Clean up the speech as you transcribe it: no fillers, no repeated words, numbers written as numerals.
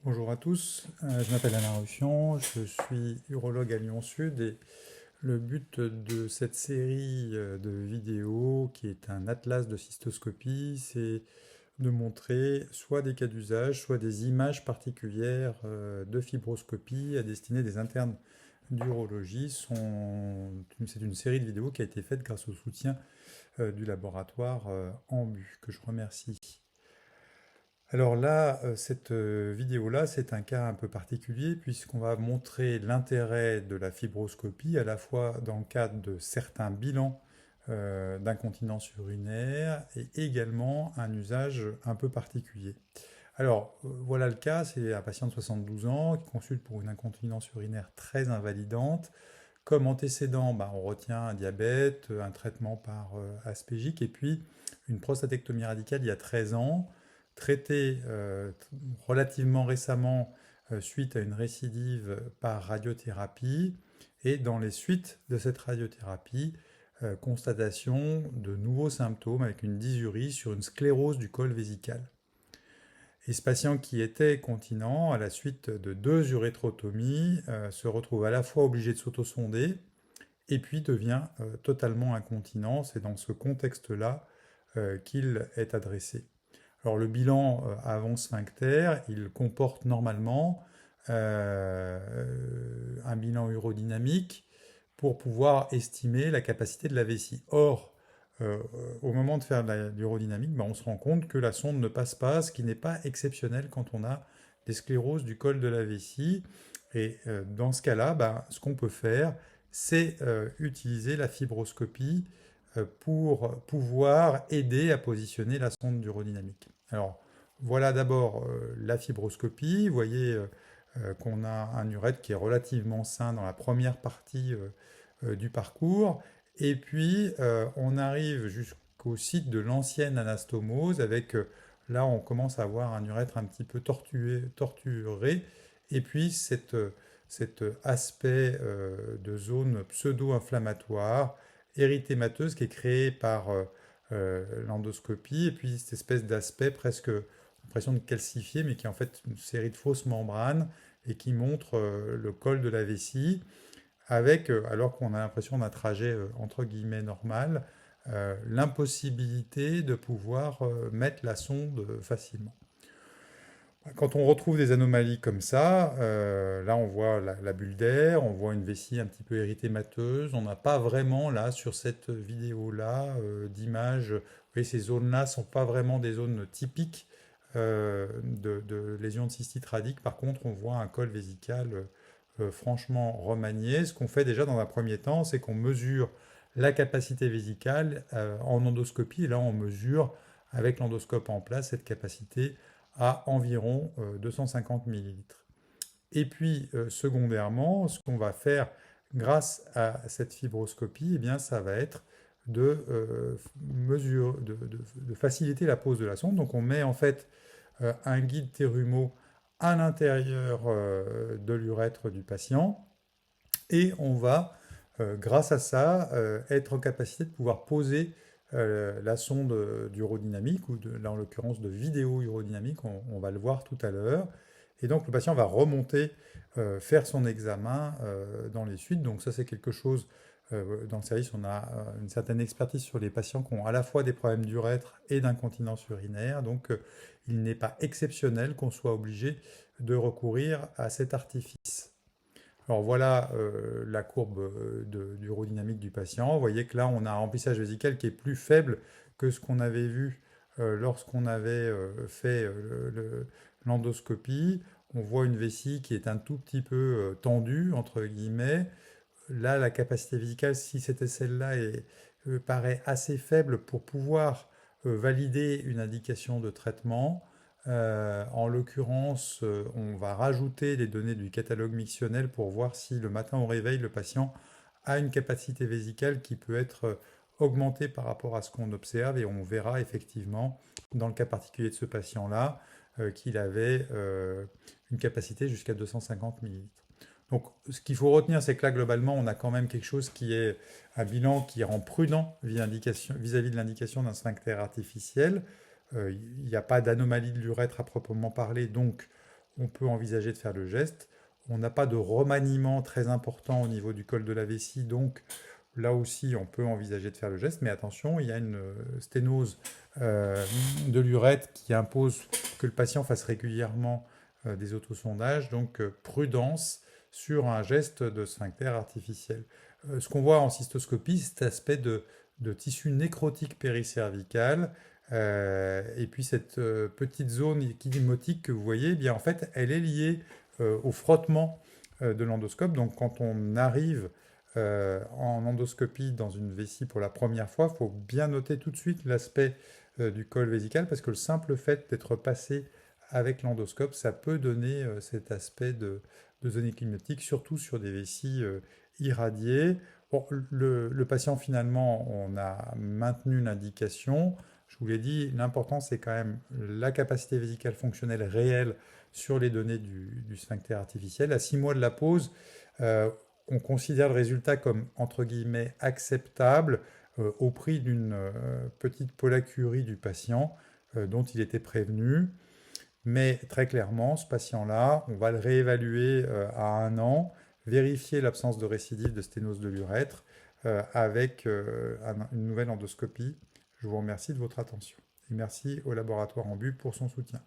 Bonjour à tous, je m'appelle Alain Ruffian, je suis urologue à Lyon Sud et le but de cette série de vidéos qui est un atlas de cystoscopie, c'est de montrer soit des cas d'usage, soit des images particulières de fibroscopie à destinée des internes d'urologie. C'est une série de vidéos qui a été faite grâce au soutien du laboratoire Ambu, que je remercie. Alors là, cette vidéo-là, c'est un cas un peu particulier puisqu'on va montrer l'intérêt de la fibroscopie à la fois dans le cadre de certains bilans d'incontinence urinaire et également un usage un peu particulier. Alors voilà le cas, c'est un patient de 72 ans qui consulte pour une incontinence urinaire très invalidante. Comme antécédent, on retient un diabète, un traitement par aspégique et puis une prostatectomie radicale il y a 13 ans, traitée relativement récemment suite à une récidive par radiothérapie. Et dans les suites de cette radiothérapie, constatation de nouveaux symptômes avec une dysurie sur une sclérose du col vésical. Et ce patient qui était continent, à la suite de 2 urétrotomies, se retrouve à la fois obligé de s'autosonder et puis devient totalement incontinent. C'est dans ce contexte-là qu'il est adressé. Alors le bilan avant sphincter, il comporte normalement un bilan urodynamique pour pouvoir estimer la capacité de la vessie. Or, euh, au moment de faire de l'urodynamique, on se rend compte que la sonde ne passe pas, ce qui n'est pas exceptionnel quand on a des scléroses du col de la vessie. Et dans ce cas-là, ce qu'on peut faire, c'est utiliser la fibroscopie pour pouvoir aider à positionner la sonde d'urodynamique. Alors, voilà d'abord la fibroscopie. Vous voyez qu'on a un urètre qui est relativement sain dans la première partie du parcours. Et puis, on arrive jusqu'au site de l'ancienne anastomose avec, là, on commence à avoir un urètre un petit peu torturé. Et puis, cet aspect de zone pseudo-inflammatoire, érythémateuse, qui est créée par l'endoscopie. Et puis, cette espèce d'aspect presque l'impression de calcifier, mais qui est en fait une série de fausses membranes et qui montre le col de la vessie avec, alors qu'on a l'impression d'un trajet entre guillemets normal, l'impossibilité de pouvoir mettre la sonde facilement. Quand on retrouve des anomalies comme ça, là on voit la bulle d'air, on voit une vessie un petit peu érythémateuse, on n'a pas vraiment là sur cette vidéo-là d'images, vous voyez, ces zones-là ne sont pas vraiment des zones typiques de lésions de cystite radique. Par contre, on voit un col vésical franchement remanié. Ce qu'on fait déjà dans un premier temps, c'est qu'on mesure la capacité vésicale en endoscopie. Et là, on mesure avec l'endoscope en place cette capacité à environ 250 millilitres. Et puis, secondairement, ce qu'on va faire grâce à cette fibroscopie, eh bien, ça va être de faciliter la pose de la sonde. Donc, on met en fait un guide Terumo à l'intérieur de l'urètre du patient et on va, grâce à ça, être en capacité de pouvoir poser la sonde d'urodynamique, ou là en l'occurrence de vidéo urodynamique, on va le voir tout à l'heure. Et donc le patient va remonter, faire son examen dans les suites. Donc ça c'est quelque chose, dans le service on a une certaine expertise sur les patients qui ont à la fois des problèmes d'urètre et d'incontinence urinaire. Donc il n'est pas exceptionnel qu'on soit obligé de recourir à cet artifice. Alors voilà la courbe d'urodynamique du patient. Vous voyez que là, on a un remplissage vésical qui est plus faible que ce qu'on avait vu lorsqu'on avait fait l'endoscopie. On voit une vessie qui est un tout petit peu tendue, entre guillemets. Là, la capacité vésicale, si c'était celle-là, paraît assez faible pour pouvoir valider une indication de traitement. En l'occurrence, on va rajouter les données du catalogue mictionnel pour voir si le matin au réveil, le patient a une capacité vésicale qui peut être augmentée par rapport à ce qu'on observe et on verra effectivement, dans le cas particulier de ce patient-là, qu'il avait une capacité jusqu'à 250 millilitres. Donc, ce qu'il faut retenir, c'est que là, globalement, on a quand même quelque chose qui est un bilan qui rend prudent vis-à-vis de l'indication d'un sphincter artificiel. Il n'y a pas d'anomalie de l'urètre à proprement parler, donc on peut envisager de faire le geste. On n'a pas de remaniement très important au niveau du col de la vessie, donc là aussi on peut envisager de faire le geste, mais attention, il y a une sténose de l'urètre qui impose que le patient fasse régulièrement des autosondages, donc prudence sur un geste de sphincter artificiel. Ce qu'on voit en cystoscopie, c'est cet aspect de tissu nécrotique péricervical. Et puis cette petite zone équidémotique que vous voyez, eh bien en fait, elle est liée au frottement de l'endoscope. Donc quand on arrive en endoscopie dans une vessie pour la première fois, il faut bien noter tout de suite l'aspect du col vésical parce que le simple fait d'être passé avec l'endoscope, ça peut donner cet aspect de zone équidémotique, surtout sur des vessies irradiées. Bon, le patient, finalement, on a maintenu l'indication. Je vous l'ai dit, l'important, c'est quand même la capacité vésicale fonctionnelle réelle sur les données du sphincter artificiel. À 6 mois de la pause, on considère le résultat comme, entre guillemets, acceptable au prix d'une petite pollacurie du patient dont il était prévenu. Mais très clairement, ce patient-là, on va le réévaluer à 1 an, vérifier l'absence de récidive de sténose de l'urètre avec une nouvelle endoscopie. Je vous remercie de votre attention. Et merci au laboratoire Ambu pour son soutien.